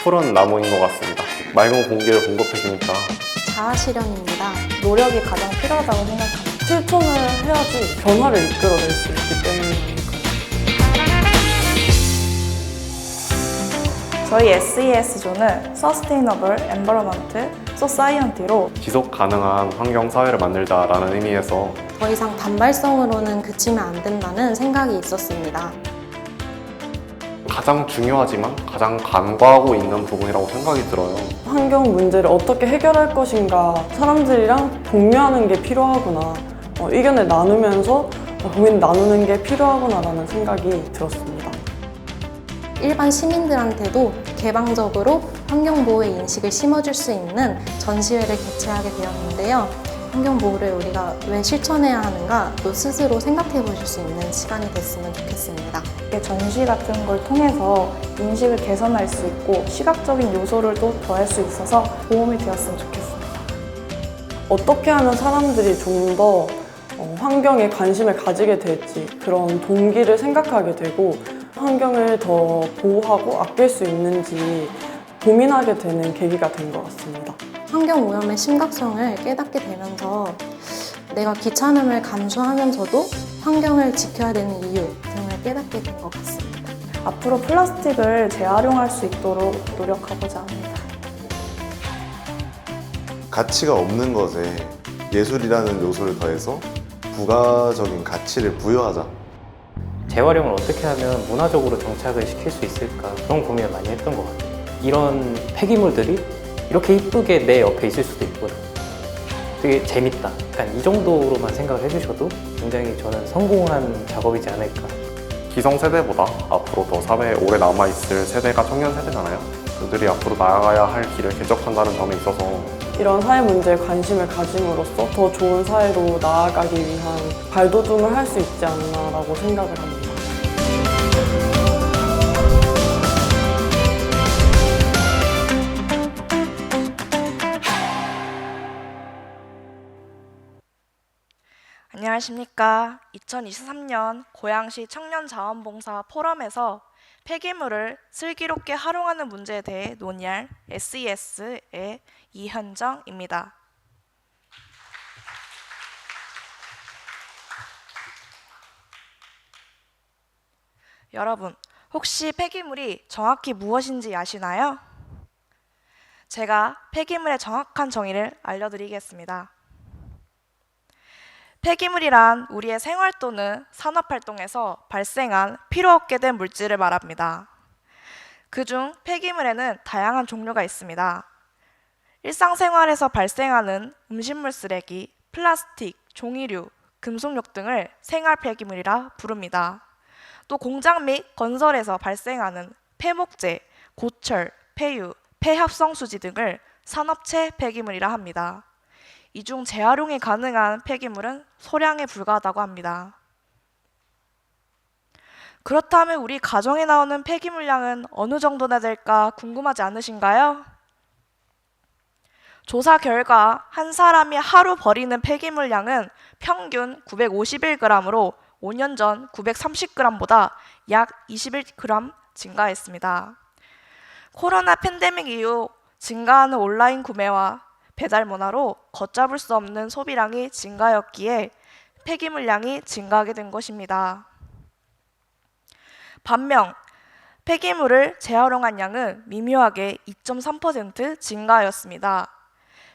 푸른 나무인 것 같습니다. 맑은 공기를 공급해주니까. 자아실현입니다. 노력이 가장 필요하다고 생각합니다. 실천을 해야지 변화를 이끌어낼 수 있기 때문이니까요. 저희 SES조는 Sustainable Environment Society로 지속 가능한 환경 사회를 만들자라는 의미에서 더 이상 단발성으로는 그치면 안 된다는 생각이 있었습니다. 가장 중요하지만 가장 간과하고 있는 부분이라고 생각이 들어요. 환경 문제를 어떻게 해결할 것인가 사람들이랑 공유하는 게 필요하구나 의견을 나누면서 고민 나누는 게 필요하구나라는 생각이 들었습니다. 일반 시민들한테도 개방적으로 환경보호의 인식을 심어줄 수 있는 전시회를 개최하게 되었는데요. 환경보호를 우리가 왜 실천해야 하는가 또 스스로 생각해 보실 수 있는 시간이 됐으면 좋겠습니다. 전시 같은 걸 통해서 인식을 개선할 수 있고 시각적인 요소를 또 더할 수 있어서 도움이 되었으면 좋겠습니다. 어떻게 하면 사람들이 좀 더 환경에 관심을 가지게 될지 그런 동기를 생각하게 되고 환경을 더 보호하고 아낄 수 있는지 고민하게 되는 계기가 된 것 같습니다. 환경오염의 심각성을 깨닫게 되면서 내가 귀찮음을 감수하면서도 환경을 지켜야 되는 이유 등을 깨닫게 된 것 같습니다. 앞으로 플라스틱을 재활용할 수 있도록 노력하고자 합니다. 가치가 없는 것에 예술이라는 요소를 더해서 부가적인 가치를 부여하자. 재활용을 어떻게 하면 문화적으로 정착을 시킬 수 있을까 그런 고민을 많이 했던 것 같아요. 이런 폐기물들이 이렇게 이쁘게 내 옆에 있을 수도 있구나. 되게 재밌다. 약간 이 정도로만 생각을 해주셔도 굉장히 저는 성공한 작업이지 않을까. 기성세대보다 앞으로 더 사회에 오래 남아있을 세대가 청년 세대잖아요. 그들이 앞으로 나아가야 할 길을 개척한다는 점에 있어서 이런 사회 문제에 관심을 가짐으로써 더 좋은 사회로 나아가기 위한 발돋움을 할 수 있지 않나라고 생각을 합니다. 안녕하십니까. 2023년 고양시 청년자원봉사 포럼에서 폐기물을 슬기롭게 활용하는 문제에 대해 논의할 SES의 이현정입니다. 여러분, 혹시 폐기물이 정확히 무엇인지 아시나요? 제가 폐기물의 정확한 정의를 알려드리겠습니다. 폐기물이란 우리의 생활 또는 산업활동에서 발생한 필요 없게 된 물질을 말합니다. 그중 폐기물에는 다양한 종류가 있습니다. 일상생활에서 발생하는 음식물 쓰레기, 플라스틱, 종이류, 금속력 등을 생활 폐기물이라 부릅니다. 또 공장 및 건설에서 발생하는 폐목재, 고철, 폐유, 폐합성수지 등을 산업체 폐기물이라 합니다. 이 중 재활용이 가능한 폐기물은 소량에 불과하다고 합니다. 그렇다면 우리 가정에 나오는 폐기물량은 어느 정도나 될까 궁금하지 않으신가요? 조사 결과 한 사람이 하루 버리는 폐기물량은 평균 951g으로 5년 전 930g보다 약 21g 증가했습니다. 코로나 팬데믹 이후 증가하는 온라인 구매와 배달 문화로 걷잡을 수 없는 소비량이 증가하였기에 폐기물량이 증가하게 된 것입니다. 반면 폐기물을 재활용한 양은 미묘하게 2.3% 증가하였습니다.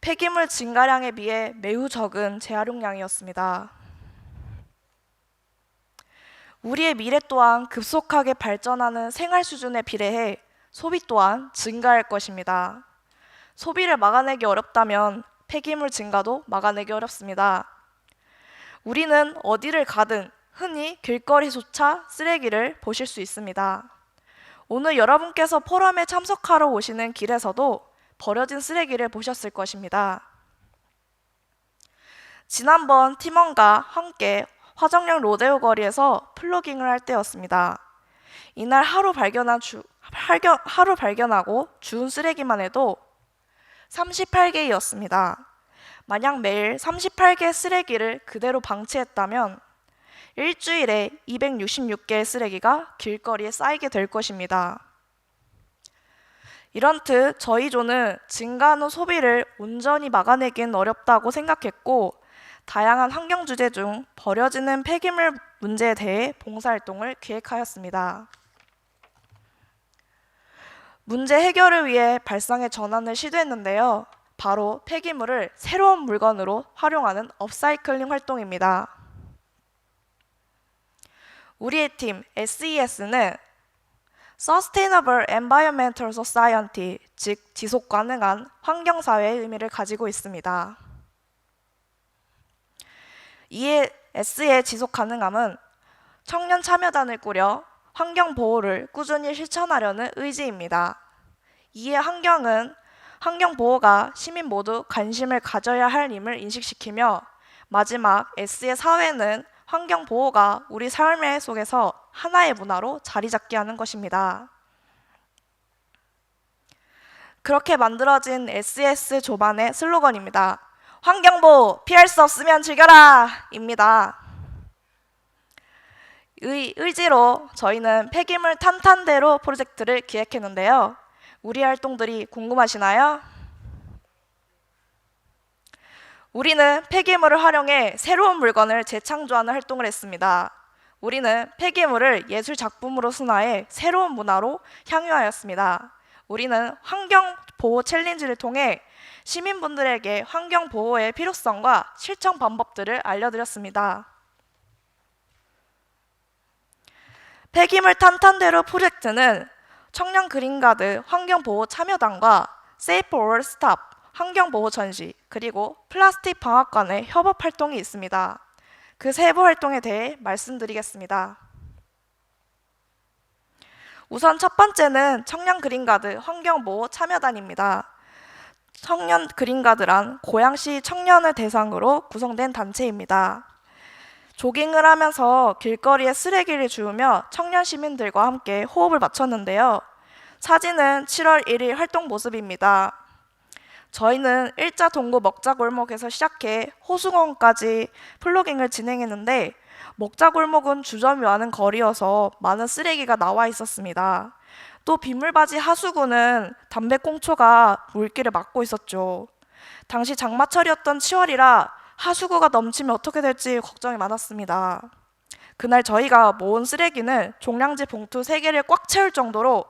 폐기물 증가량에 비해 매우 적은 재활용량이었습니다. 우리의 미래 또한 급속하게 발전하는 생활 수준에 비례해 소비 또한 증가할 것입니다. 소비를 막아내기 어렵다면 폐기물 증가도 막아내기 어렵습니다. 우리는 어디를 가든 흔히 길거리조차 쓰레기를 보실 수 있습니다. 오늘 여러분께서 포럼에 참석하러 오시는 길에서도 버려진 쓰레기를 보셨을 것입니다. 지난번 팀원과 함께 화정역 로데오 거리에서 플로깅을 할 때였습니다. 이날 하루 발견하고 주운 쓰레기만 해도 38개였습니다. 만약 매일 38개의 쓰레기를 그대로 방치했다면 일주일에 266개의 쓰레기가 길거리에 쌓이게 될 것입니다. 이런듯 저희 조는 증가하는 소비를 온전히 막아내기는 어렵다고 생각했고 다양한 환경 주제 중 버려지는 폐기물 문제에 대해 봉사활동을 기획하였습니다. 문제 해결을 위해 발상의 전환을 시도했는데요. 바로 폐기물을 새로운 물건으로 활용하는 업사이클링 활동입니다. 우리의 팀 SES는 Sustainable Environmental Society, 즉 지속 가능한 환경사회의 의미를 가지고 있습니다. 이에 S의 지속 가능함은 청년 참여단을 꾸려 환경 보호를 꾸준히 실천하려는 의지입니다. 이에 환경 보호가 시민 모두 관심을 가져야 할 임을 인식시키며 마지막 S의 사회는 환경 보호가 우리 삶의 속에서 하나의 문화로 자리 잡게 하는 것입니다. 그렇게 만들어진 SES 조반의 슬로건입니다. 환경보호, 피할 수 없으면 즐겨라! 입니다. 의지로 저희는 폐기물 탄탄대로 프로젝트를 기획했는데요. 우리 활동들이 궁금하시나요? 우리는 폐기물을 활용해 새로운 물건을 재창조하는 활동을 했습니다. 우리는 폐기물을 예술 작품으로 순화해 새로운 문화로 향유하였습니다. 우리는 환경 보호 챌린지를 통해 시민분들에게 환경 보호의 필요성과 실천 방법들을 알려드렸습니다. 폐기물 탄탄대로 프로젝트는 청년 그린가드 환경보호 참여단과 Safe or Stop 환경보호 전시 그리고 플라스틱 방학 간의 협업 활동이 있습니다. 그 세부 활동에 대해 말씀드리겠습니다. 우선 첫 번째는 청년 그린가드 환경보호 참여단입니다. 청년 그린가드란 고양시 청년을 대상으로 구성된 단체입니다. 조깅을 하면서 길거리에 쓰레기를 주우며 청년 시민들과 함께 호흡을 맞췄는데요. 사진은 7월 1일 활동 모습입니다. 저희는 일자 동구 먹자골목에서 시작해 호수공원까지 플로깅을 진행했는데 먹자골목은 주점이 많은 거리여서 많은 쓰레기가 나와 있었습니다. 또 빗물바지 하수구는 담배꽁초가 물길을 막고 있었죠. 당시 장마철이었던 7월이라 하수구가 넘치면 어떻게 될지 걱정이 많았습니다. 그날 저희가 모은 쓰레기는 종량제 봉투 3개를 꽉 채울 정도로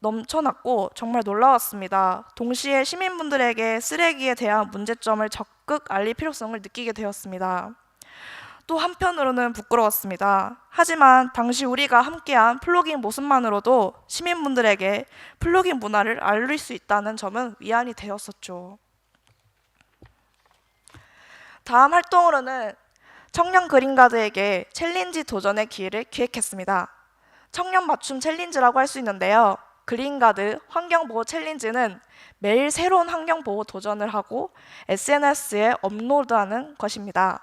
넘쳐났고 정말 놀라웠습니다. 동시에 시민분들에게 쓰레기에 대한 문제점을 적극 알릴 필요성을 느끼게 되었습니다. 또 한편으로는 부끄러웠습니다. 하지만 당시 우리가 함께한 플로깅 모습만으로도 시민분들에게 플로깅 문화를 알릴 수 있다는 점은 위안이 되었었죠. 다음 활동으로는 청년 그린가드에게 챌린지 도전의 기회를 기획했습니다. 청년 맞춤 챌린지라고 할 수 있는데요. 그린가드 환경보호 챌린지는 매일 새로운 환경보호 도전을 하고 SNS에 업로드하는 것입니다.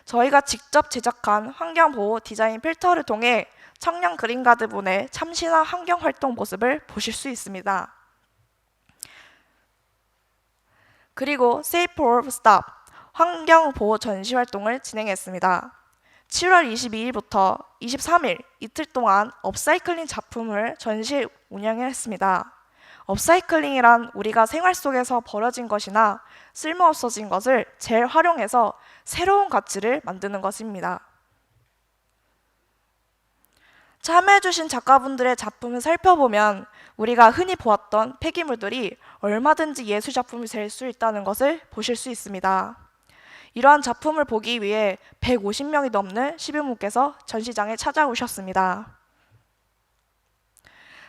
저희가 직접 제작한 환경보호 디자인 필터를 통해 청년 그린가드 분의 참신한 환경활동 모습을 보실 수 있습니다. 그리고 Safe or Stop 환경보호 전시활동을 진행했습니다. 7월 22일부터 23일 이틀 동안 업사이클링 작품을 전시 운영했습니다. 업사이클링이란 우리가 생활 속에서 버려진 것이나 쓸모없어진 것을 재활용해서 새로운 가치를 만드는 것입니다. 참여해주신 작가분들의 작품을 살펴보면 우리가 흔히 보았던 폐기물들이 얼마든지 예술 작품이 될 수 있다는 것을 보실 수 있습니다. 이러한 작품을 보기 위해 150명이 넘는 시민분께서 전시장에 찾아오셨습니다.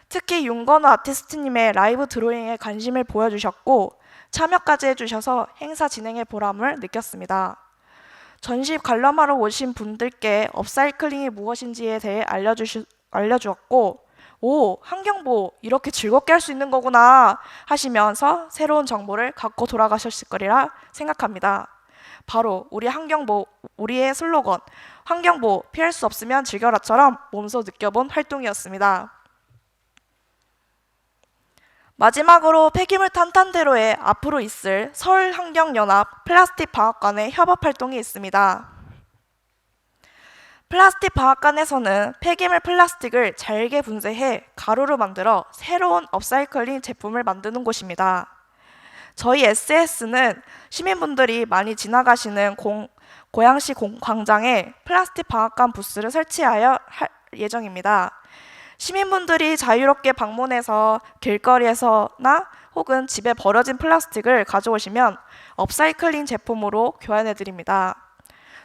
특히 윤건우 아티스트님의 라이브 드로잉에 관심을 보여주셨고 참여까지 해주셔서 행사 진행의 보람을 느꼈습니다. 전시 관람하러 오신 분들께 업사이클링이 무엇인지에 대해 알려주었고 오, 환경보호 이렇게 즐겁게 할 수 있는 거구나 하시면서 새로운 정보를 갖고 돌아가셨을 거리라 생각합니다. 바로 우리의 슬로건 환경보호 피할 수 없으면 즐겨라처럼 몸소 느껴본 활동이었습니다. 마지막으로 폐기물 탄탄대로에 앞으로 있을 서울환경연합 플라스틱 방학간의 협업 활동이 있습니다. 플라스틱 방앗간에서는 폐기물 플라스틱을 잘게 분쇄해 가루로 만들어 새로운 업사이클링 제품을 만드는 곳입니다. 저희 SES는 시민분들이 많이 지나가시는 고양시 광장에 플라스틱 방앗간 부스를 설치하여 할 예정입니다. 시민분들이 자유롭게 방문해서 길거리에서나 혹은 집에 버려진 플라스틱을 가져오시면 업사이클링 제품으로 교환해 드립니다.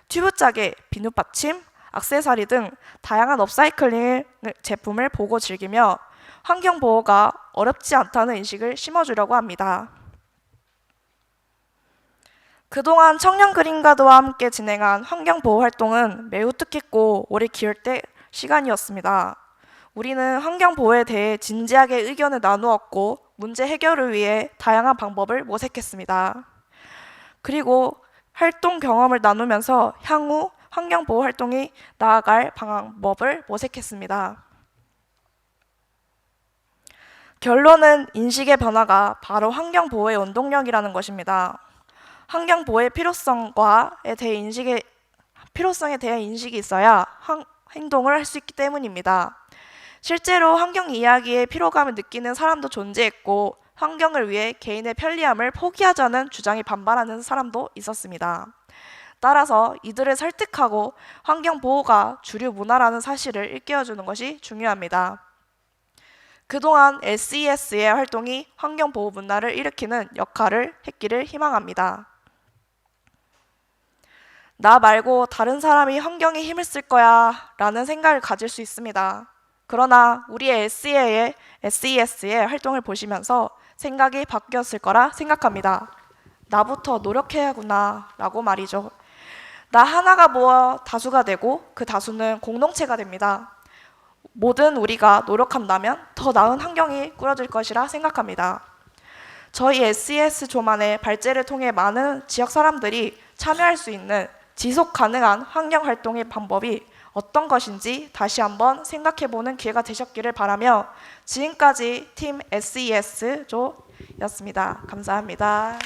튜브짜개, 비누 받침, 액세서리 등 다양한 업사이클링 제품을 보고 즐기며 환경보호가 어렵지 않다는 인식을 심어주려고 합니다. 그동안 청년그린가드와 함께 진행한 환경보호 활동은 매우 뜻깊고 오래 기울 때 시간이었습니다. 우리는 환경보호에 대해 진지하게 의견을 나누었고 문제 해결을 위해 다양한 방법을 모색했습니다. 그리고 활동 경험을 나누면서 향후 환경보호 활동이 나아갈 방법을 모색했습니다. 결론은 인식의 변화가 바로 환경보호의 원동력이라는 것입니다. 환경보호의 필요성에 대해 인식이 있어야 행동을 할 수 있기 때문입니다. 실제로 환경 이야기에 피로감을 느끼는 사람도 존재했고 환경을 위해 개인의 편리함을 포기하자는 주장에 반발하는 사람도 있었습니다. 따라서 이들을 설득하고 환경보호가 주류 문화라는 사실을 일깨워주는 것이 중요합니다. 그동안 SES의 활동이 환경보호 문화를 일으키는 역할을 했기를 희망합니다. 나 말고 다른 사람이 환경에 힘을 쓸 거야 라는 생각을 가질 수 있습니다. 그러나 우리의 SES의 활동을 보시면서 생각이 바뀌었을 거라 생각합니다. 나부터 노력해야구나 라고 말이죠. 나 하나가 모여 다수가 되고 그 다수는 공동체가 됩니다. 모든 우리가 노력한다면 더 나은 환경이 꾸려질 것이라 생각합니다. 저희 SES조만의 발제를 통해 많은 지역 사람들이 참여할 수 있는 지속 가능한 환경 활동의 방법이 어떤 것인지 다시 한번 생각해보는 기회가 되셨기를 바라며 지금까지 팀 SES조였습니다. 감사합니다.